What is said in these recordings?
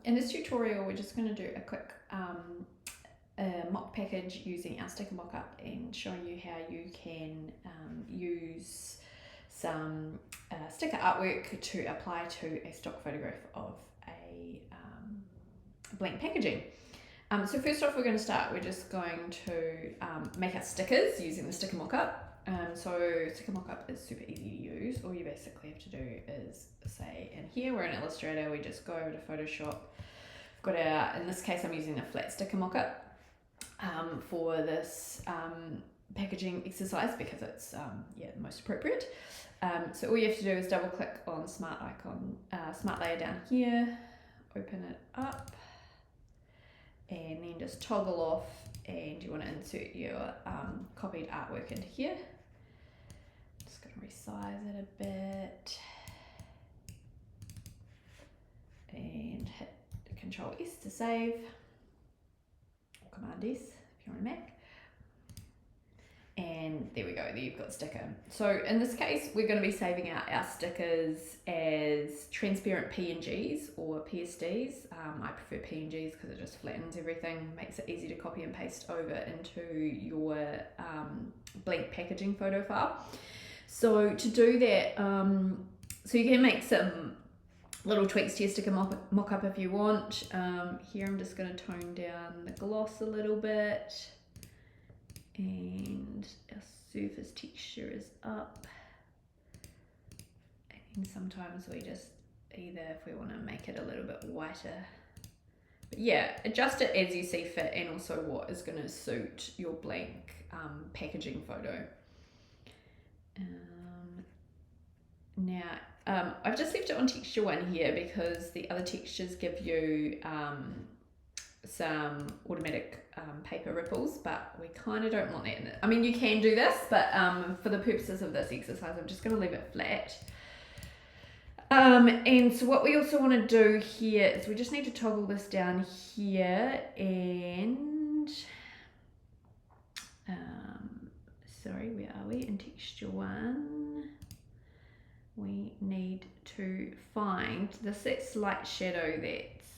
In this tutorial, we're just going to do a quick mock package using our Sticker Mockup and showing you how you can use some sticker artwork to apply to a stock photograph of a blank packaging. So first off, we're going to start. We're just going to make our stickers using the Sticker Mockup. So Sticker Mockup is super easy to use. All you basically have to do is say in here, we're in Illustrator, we just go over to Photoshop. We've got our, in this case, I'm using a flat Sticker Mockup for this packaging exercise because it's the most appropriate. So all you have to do is double click on the smart icon, smart layer down here, open it up, and then just toggle off, and you want to insert your copied artwork into here. Just going to resize it a bit and hit Control S to save, or Command S if you're on a Mac. And there we go, there you've got sticker. So in this case, we're going to be saving out our stickers as transparent PNGs or PSDs. I prefer PNGs because it just flattens everything, makes it easy to copy and paste over into your blank packaging photo file. So to do that, so you can make some little tweaks to your Sticker Mockup if you want. Here I'm just going to tone down the gloss a little bit. And our surface texture is up, and sometimes we just either, if we want to make it a little bit whiter, but yeah, adjust it as you see fit, and also what is going to suit your blank packaging photo. Now I've just left it on texture 1 here because the other textures give you some automatic paper ripples, but we kind of don't want that in it. I mean, you can do this, but for the purposes of this exercise, I'm just going to leave it flat. And so what we also want to do here is we just need to toggle this down here, and sorry, where are we? In texture 1, we need to find that slight shadow that's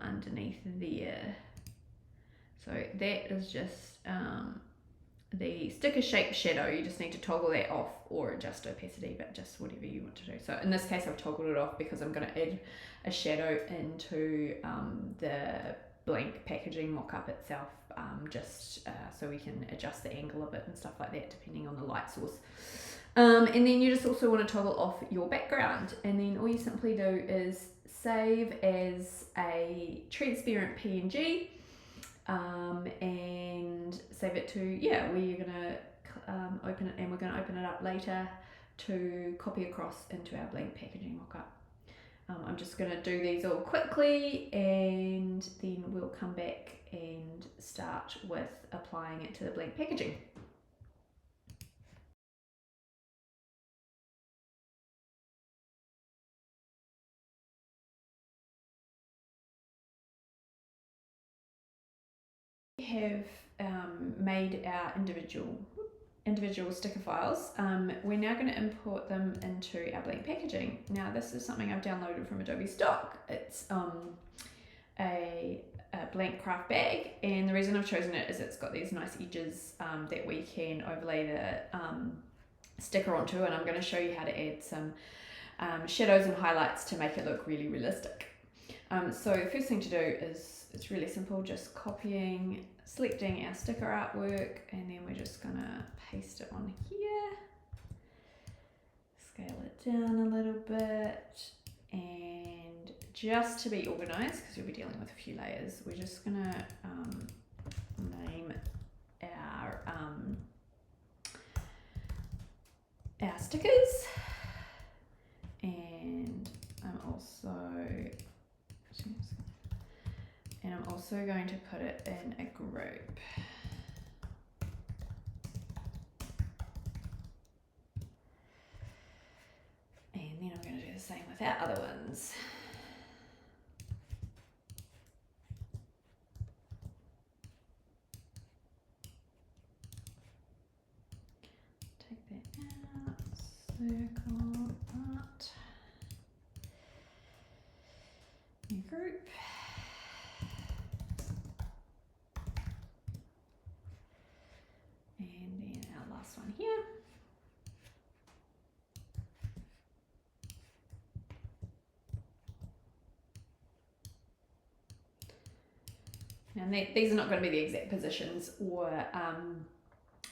underneath there. So that is just the sticker shape shadow. You just need to toggle that off or adjust opacity, but just whatever you want to do. So in this case, I've toggled it off because I'm going to add a shadow into the blank packaging mock-up itself, just so we can adjust the angle of it and stuff like that depending on the light source. And then you just also want to toggle off your background, and then all you simply do is save as a transparent PNG, and save it to where you're gonna open it, and we're going to open it up later to copy across into our blank packaging mock-up. I'm just going to do these all quickly, and then we'll come back and start with applying it to the blank packaging. Have made our individual sticker files. We're now going to import them into our blank packaging. Now this is something I've downloaded from Adobe Stock. It's a blank Kraft Bag, and the reason I've chosen it is it's got these nice edges that we can overlay the sticker onto, and I'm going to show you how to add some shadows and highlights to make it look really realistic. So the first thing to do is, it's really simple, just selecting our sticker artwork, and then we're just gonna paste it on here, scale it down a little bit, and just to be organized, because you'll be dealing with a few layers, we're just gonna name our stickers, and I'm also going to put it in a group. And then I'm going to do the same with our other ones. Take that out, circle that. New group. And these are not going to be the exact positions or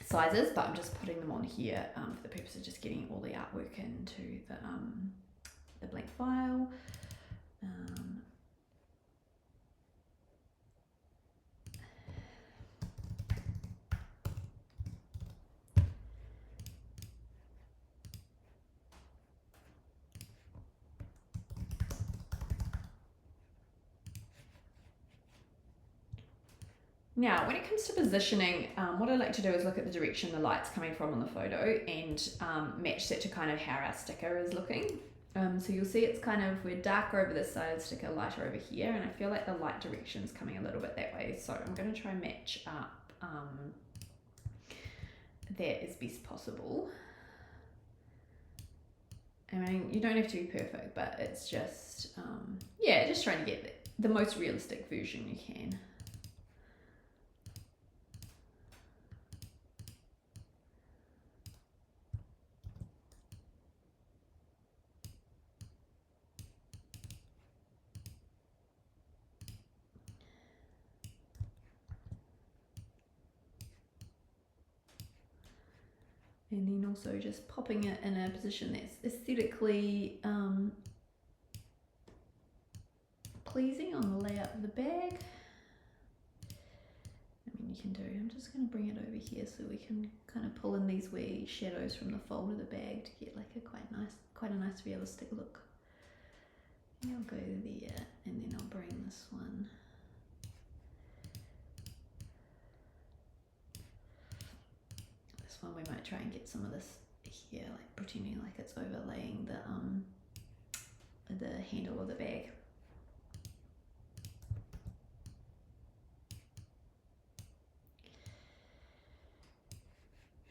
sizes, but I'm just putting them on here for the purpose of just getting all the artwork into the blank file. Now, when it comes to positioning, what I like to do is look at the direction the light's coming from on the photo and match that to kind of how our sticker is looking. So you'll see it's kind of, we're darker over this side of the sticker, lighter over here, and I feel like the light direction's coming a little bit that way. So I'm going to try and match up that as best possible. I mean, you don't have to be perfect, but it's just, yeah, just trying to get the most realistic version you can. And then also just popping it in a position that's aesthetically pleasing on the layout of the bag. I mean, you can do, I'm just going to bring it over here so we can kind of pull in these wee shadows from the fold of the bag to get like a quite a nice realistic look. And I'll go there, and then I'll bring this one. One we might try and get some of this here, like pretending like it's overlaying the handle of the bag.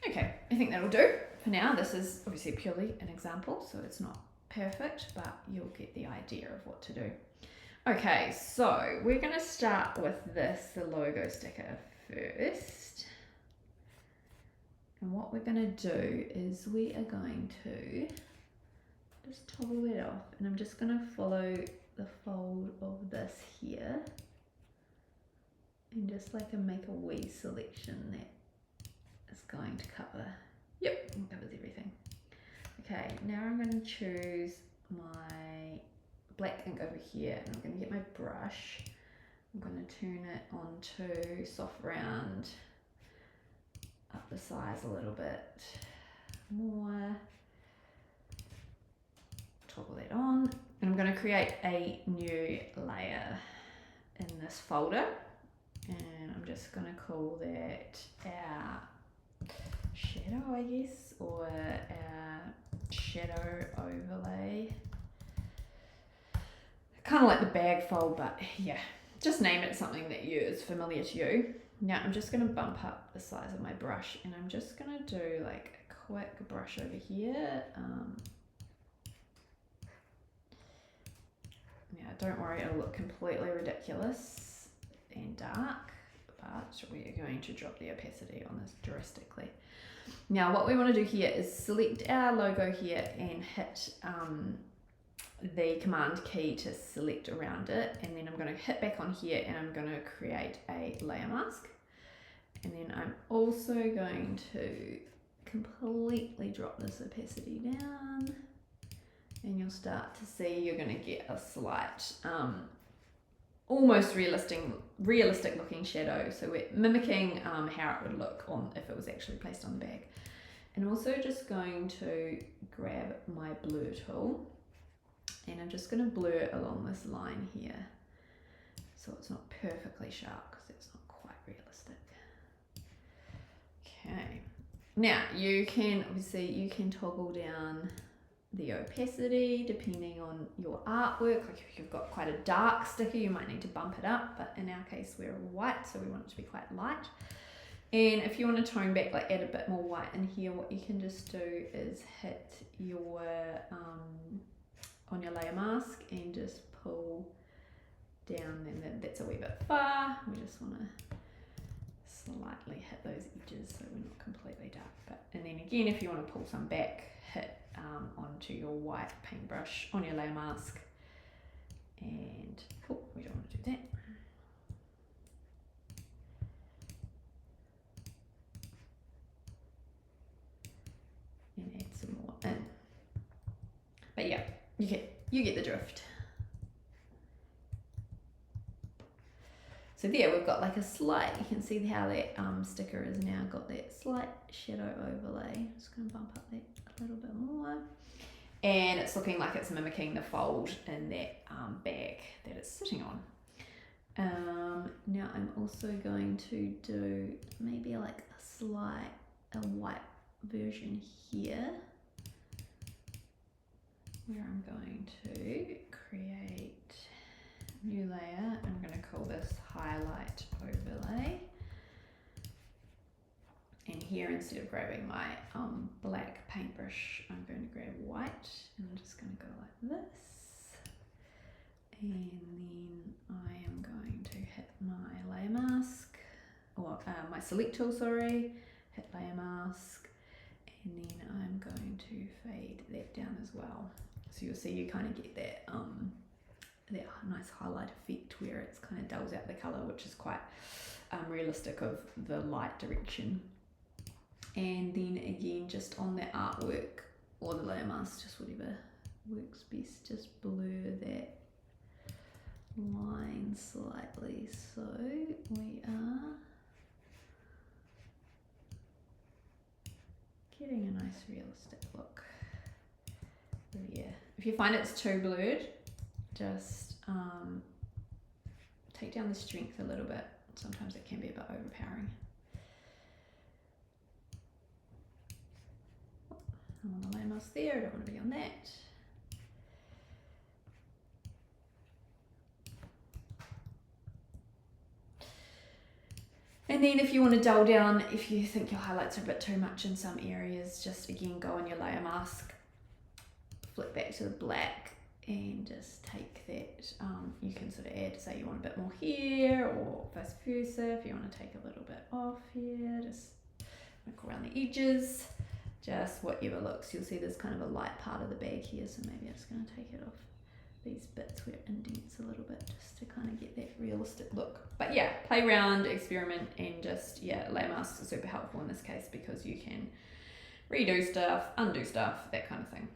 Okay, I think that'll do for now. This is obviously purely an example, so it's not perfect, but you'll get the idea of what to do. Okay, so we're going to start with this, the logo sticker first. And what we're going to do is we are going to just toggle it off, and I'm just going to follow the fold of this here and just like make a wee selection that is going to cover, yep, covers everything. Okay, now I'm going to choose my black ink over here, and I'm going to get my brush. I'm going to turn it onto soft round, up the size a little bit more, toggle that on, and I'm going to create a new layer in this folder, and I'm just going to call that our shadow, I guess, or our shadow overlay. Kind of like the bag fold, but yeah, just name it something that is familiar to you. Now I'm just going to bump up the size of my brush, and I'm just going to do like a quick brush over here. Yeah, don't worry, it'll look completely ridiculous and dark, but we are going to drop the opacity on this drastically. Now what we want to do here is select our logo here and hit the command key to select around it, and then I'm going to hit back on here and I'm going to create a layer mask, and then I'm also going to completely drop this opacity down, and you'll start to see you're going to get a slight almost realistic looking shadow. So we're mimicking how it would look on if it was actually placed on the bag. And I'm also just going to grab my blur tool, and I'm just going to blur along this line here so it's not perfectly sharp because it's not quite realistic. Okay, now you can toggle down the opacity depending on your artwork. Like if you've got quite a dark sticker, you might need to bump it up, but in our case we're white, so we want it to be quite light. And if you want to tone back, like add a bit more white in here, what you can just do is hit your on your layer mask and just pull down, and that's a wee bit far. We just want to slightly hit those edges so we're not completely dark. But, and then again, if you want to pull some back, hit onto your white paintbrush on your layer mask, and oh, we don't want to do that. you get the drift. So there we've got like a slight, you can see how that sticker has now got that slight shadow overlay. Just going to bump up that a little bit more. And it's looking like it's mimicking the fold in that bag that it's sitting on. Now I'm also going to do maybe like a white version here, where I'm going to create a new layer. I'm going to call this highlight overlay. And here, instead of grabbing my black paintbrush, I'm going to grab white, and I'm just going to go like this. And then I am going to hit my layer mask, or my select tool, sorry, hit layer mask, and then I'm going to fade that down as well. So you'll see you kind of get that that nice highlight effect where it's kind of dulls out the colour, which is quite realistic of the light direction. And then again, just on the artwork or the layer mask, just whatever works best, just blur that line slightly, so we are getting a nice realistic look. Yeah, if you find it's too blurred, just take down the strength a little bit. Sometimes it can be a bit overpowering. I'm on the layer mask there, I don't want to be on that. And then if you want to dull down, if you think your highlights are a bit too much in some areas, just again go on your layer mask, flip back to the black, and just take that, you can sort of add, say you want a bit more here, or vice versa, if you want to take a little bit off here, just look around the edges, just whatever looks. You'll see there's kind of a light part of the bag here, so maybe I'm just going to take it off these bits where it indents a little bit, just to kind of get that realistic look. But yeah, play around, experiment, and just, yeah, layer masks are super helpful in this case because you can redo stuff, undo stuff, that kind of thing.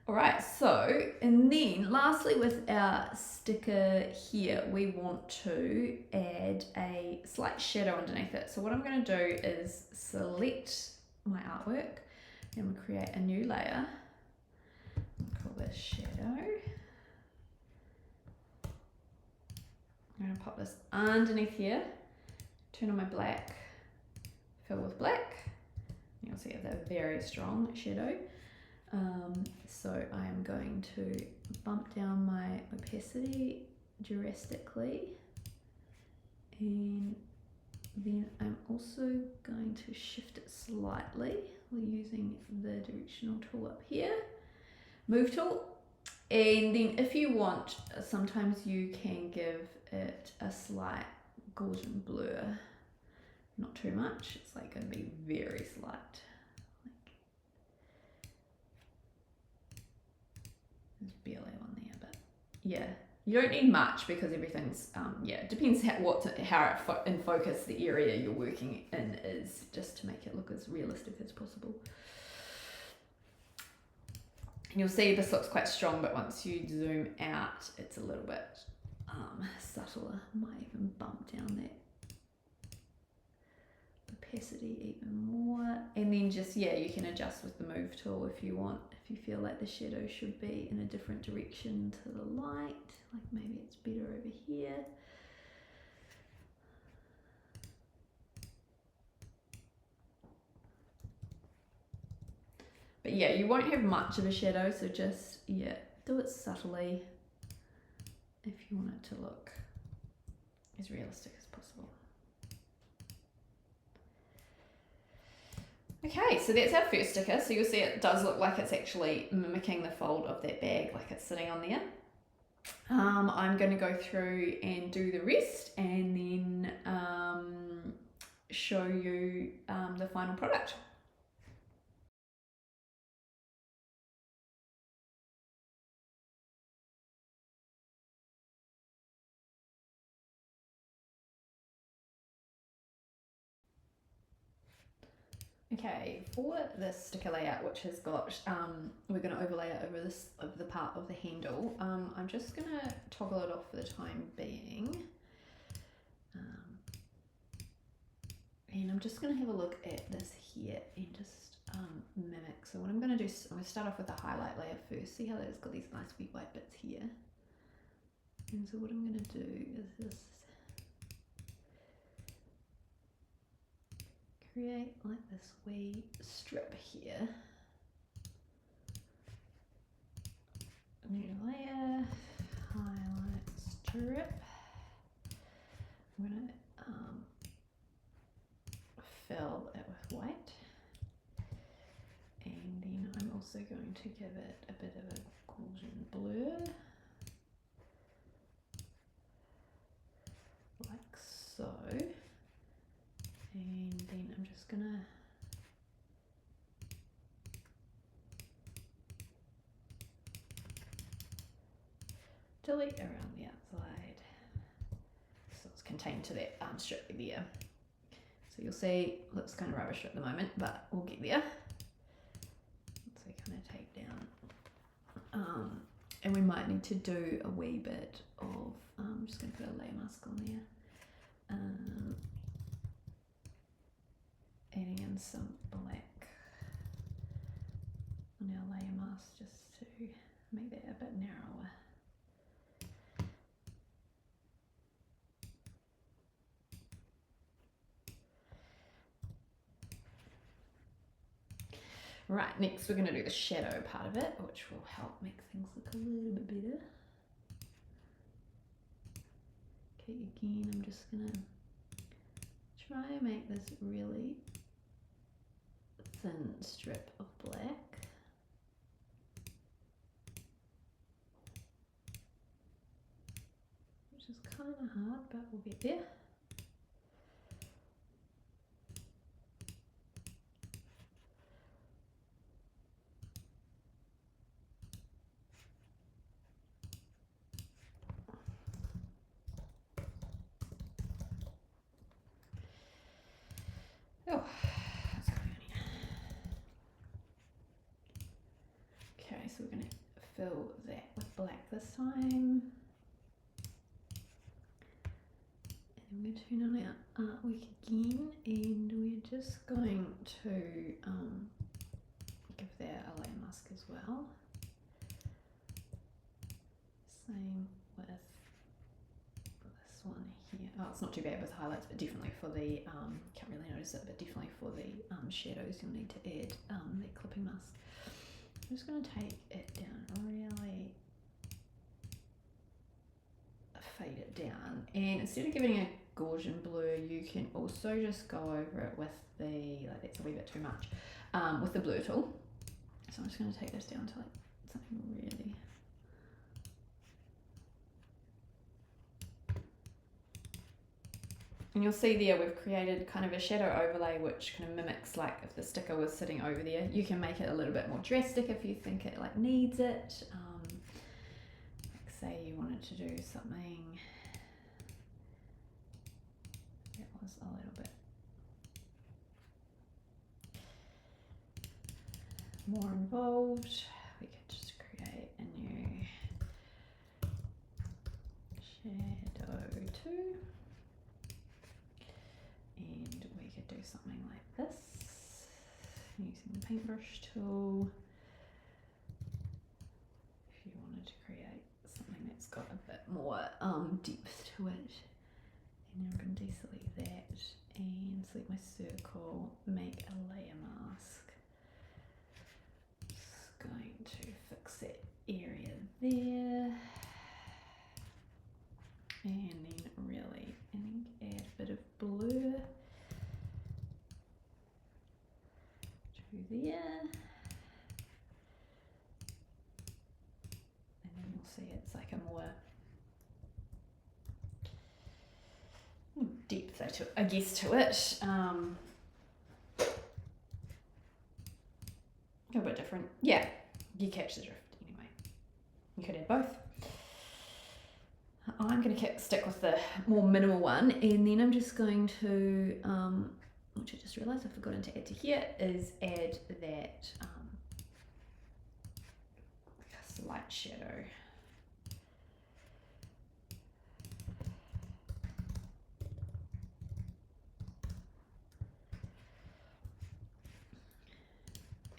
All right, so, and then lastly with our sticker here, we want to add a slight shadow underneath it. So what I'm going to do is select my artwork, and we'll create a new layer. I'll call this shadow. I'm going to pop this underneath here, turn on my black, fill with black. You'll see it's a very strong shadow. So I am going to bump down my opacity drastically, and then I'm also going to shift it slightly using the directional tool up here, move tool. And then if you want, sometimes you can give it a slight Gaussian blur, not too much, it's like going to be very slight. There's barely one there, but yeah, you don't need much because everything's, yeah, it depends how in focus the area you're working in is, just to make it look as realistic as possible. And you'll see this looks quite strong, but once you zoom out, it's a little bit subtler. Might even bump down that opacity even more. And then just, yeah, you can adjust with the move tool if you want. If you feel like the shadow should be in a different direction to the light, like maybe it's better over here. But yeah, you won't have much of a shadow, so just, yeah, do it subtly if you want it to look as realistic as possible. Okay, so that's our first sticker. So you'll see it does look like it's actually mimicking the fold of that bag, like it's sitting on there. I'm going to go through and do the rest, and then show you the final product. Okay, for this sticker layout, which has got, we're going to overlay it over the part of the handle. I'm just going to toggle it off for the time being. And I'm just going to have a look at this here and just mimic. So what I'm going to do is I'm going to start off with the highlight layer first. See how it's got these nice big white bits here. And so what I'm going to do is this. Create like this wee strip here. New layer, highlight strip. I'm going to fill it with white, and then I'm also going to give it a bit of a Gaussian blur, like so. And then I'm just gonna delete around the outside so it's contained to that strip there. So you'll see it looks kind of rubbish at the moment, but we'll get there. So kind of take down, and we might need to do a wee bit of, I'm just going to put a layer mask on there. Adding in some black on our layer mask just to make that a bit narrower. Right, next we're going to do the shadow part of it, which will help make things look a little bit better. Okay, again, I'm just going to try and make this really thin strip of black. Which is kind of hard, but we'll get there. Oh, what's going on here? Okay, so we're going to fill that with black this time. And we're going to turn on our artwork again, and we're just going to give that a layer mask as well. Same with this one here. Oh, it's not too bad with highlights, but definitely for the, can't really notice it, but definitely for the shadows you'll need to add that clipping mask. I'm just going to take it down, really fade it down, and instead of giving a Gaussian blur, you can also just go over it with the, like that's a wee bit too much, with the blur tool. So I'm just going to take this down to like something really, and you'll see there we've created kind of a shadow overlay which kind of mimics like if the sticker was sitting over there. You can make it a little bit more drastic if you think it like needs it. Like say you wanted to do something that was a little bit more involved, we could just create a new shadow too. And we could do something like this using the paintbrush tool. If you wanted to create something that's got a bit more depth to it, and I'm going to deselect that and select my circle, make a layer mask. Just going to fix that area there, and then really add a bit of blur to there, and then you'll see it's like a more depth, I guess, to it. A bit different. Yeah, you catch the drift anyway. You could add both. I'm going to stick with the more minimal one, and then I'm just going to which I just realised I've forgotten to add to here, is add that slight shadow.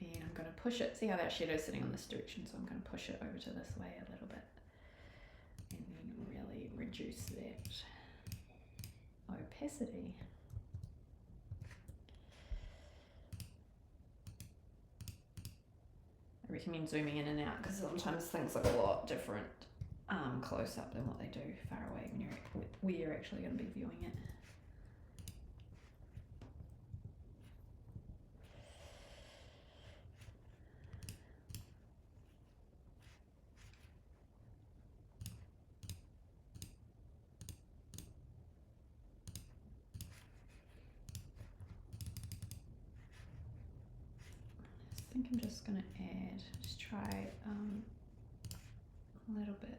And I'm going to push it, see how that shadow is sitting on this direction, so I'm going to push it over to this way a little bit and then really reduce that opacity. I recommend zooming in and out because sometimes things look a lot different close up than what they do far away when you're where you're actually going to be viewing it. I think I'm just going to add, just try a little bit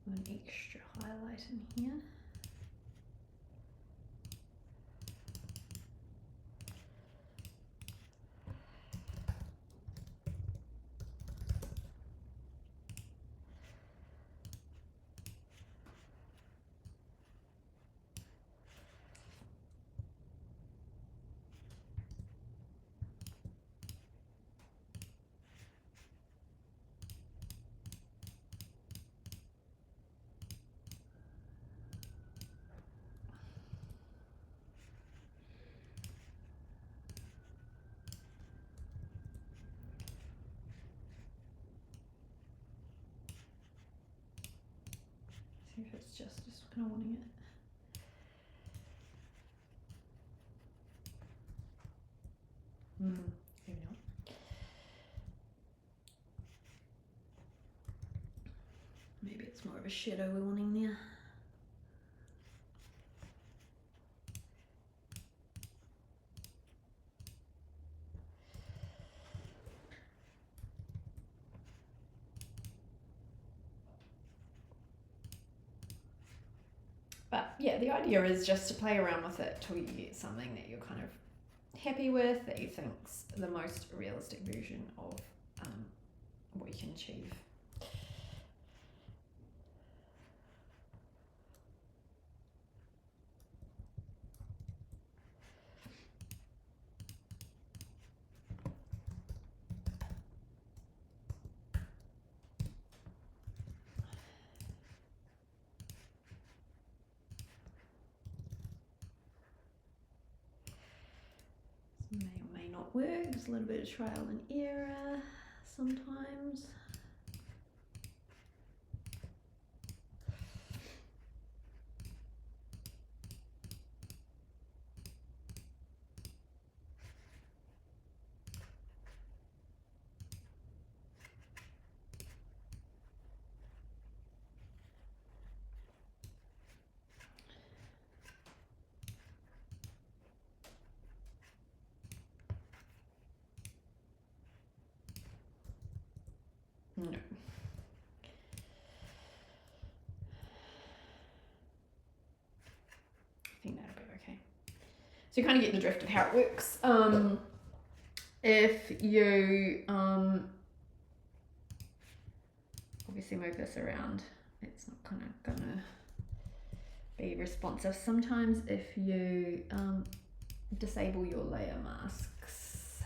of an extra highlight in here. See if it's just kind of wanting it. Maybe not. Maybe it's more of a shadow we're wanting there. But yeah, the idea is just to play around with it till you get something that you're kind of happy with, that you think's the most realistic version of what you can achieve. May or may not work, just a little bit of trial and error sometimes. No. I think that'll be okay. So you kind of get the drift of how it works. If you obviously move this around, it's not kind of gonna be responsive. Sometimes if you disable your layer masks,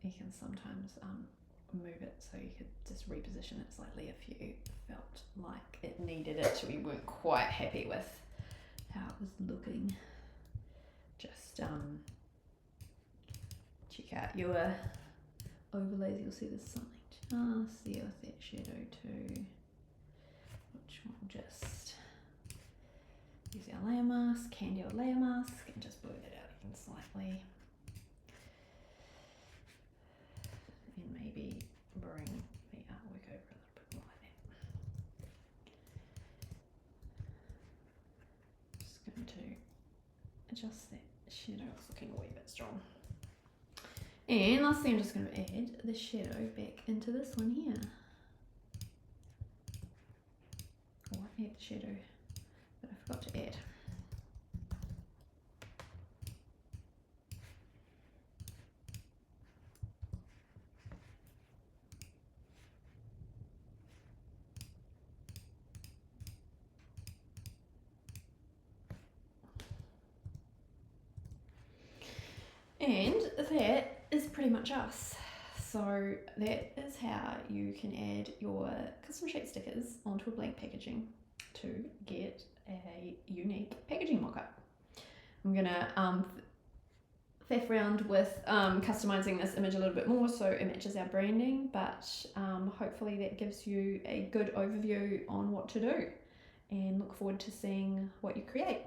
you can sometimes move it so you could just reposition it slightly if you felt like it needed it, or you weren't quite happy with how it was looking. Just check out your overlays, you'll see there's something just there with that shadow too, which we'll just use our layer mask, candy old layer mask, and just blow that out again slightly. And maybe bring the artwork over a little bit more like that. Just going to adjust that shadow, it's looking a wee bit strong. And lastly, I'm just going to add the shadow back into this one here. Or add the shadow that I forgot to add. And that is pretty much us. So that is how you can add your custom shaped stickers onto a blank packaging to get a unique packaging mock-up. I'm gonna faff around with customizing this image a little bit more so it matches our branding, but hopefully that gives you a good overview on what to do, and look forward to seeing what you create.